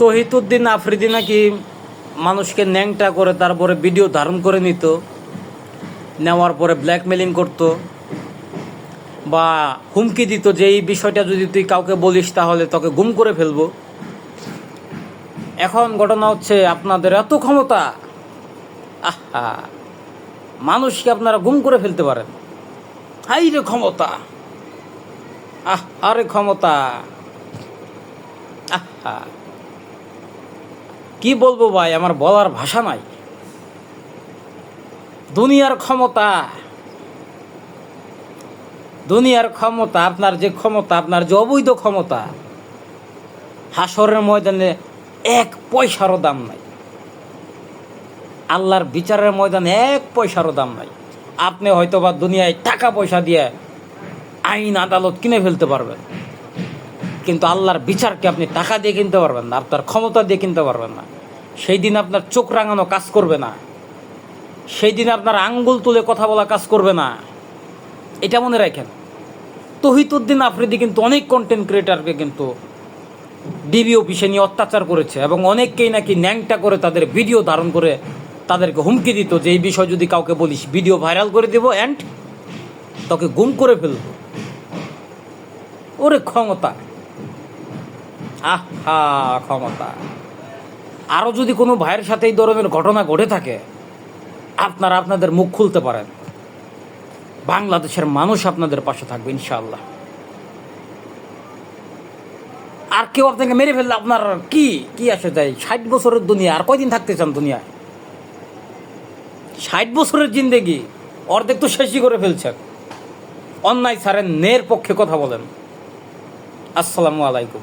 তহিদুদ্দিন আফ্রিদি নাকি মানুষকে ন্যাংটা করে তারপরে ভিডিও ধারণ করে নিত, নেওয়ার পরে ব্ল্যাকমেলিং করত বা হুমকি দিত যে এই বিষয়টা যদি তুই কাউকে বলিস তাহলে তোকে গুম করে ফেলবো। এখন ঘটনা হচ্ছে আপনাদের এত ক্ষমতা, আহা, মানুষকে আপনারা গুম করে ফেলতে পারেন। হাই রে ক্ষমতা, আরে ক্ষমতা, আহা, কি বলবো ভাই, আমার বলার ভাষা নাই। দুনিয়ার ক্ষমতা, দুনিয়ার ক্ষমতা, আপনার যে ক্ষমতা, আপনার যে অবৈধ ক্ষমতা, হাসরের ময়দানে এক পয়সারও দাম নাই। আল্লাহর বিচারের ময়দানে এক পয়সারও দাম নাই। আপনি হয়তো বা দুনিয়ায় টাকা পয়সা দিয়ে আইন আদালত কিনে ফেলতে পারবেন, কিন্তু আল্লাহর বিচারকে আপনি টাকা দিয়ে কিনতে পারবেন না, আপনার ক্ষমতা দিয়ে কিনতে পারবেন না। সেই দিন আপনার চোখ রাঙানো কাজ করবে না, সেই দিন আপনার আঙ্গুল তুলে কথা বলা কাজ করবে না, এটা মনে রাখেন। তহিদুদ্দিন আফ্রিদি কিন্তু অনেক কন্টেন্ট ক্রিয়েটারকে কিন্তু ডিবি অফিসে নিয়ে অত্যাচার করেছে এবং অনেককেই নাকি ন্যাংটা করে তাদের ভিডিও ধারণ করে তাদেরকে হুমকি দিত যে এই বিষয় যদি কাউকে বলিস ভিডিও ভাইরাল করে দেবো অ্যান্ড তোকে গুম করে ফেলব। ওরে ক্ষমতা, আহা ক্ষমতা। আরও যদি কোনো ভাইয়ের সাথে এই ধরনের ঘটনা ঘটে থাকে আপনারা আপনাদের মুখ খুলতে পারেন, বাংলাদেশের মানুষ আপনাদের পাশে থাকবে ইনশাআল্লাহ। আর কেউ আপনাকে মেরে ফেললে আপনার কি কি আসে যায়? 60 বছরের দুনিয়া, আর কয়দিন থাকতে চান দুনিয়ায়? 60 বছরের জিন্দেগি অর্ধেক তো শেষই করে ফেলছেন। অন্যায় ছাড়েন, ন্যায়ের পক্ষে কথা বলেন। আসসালামু আলাইকুম।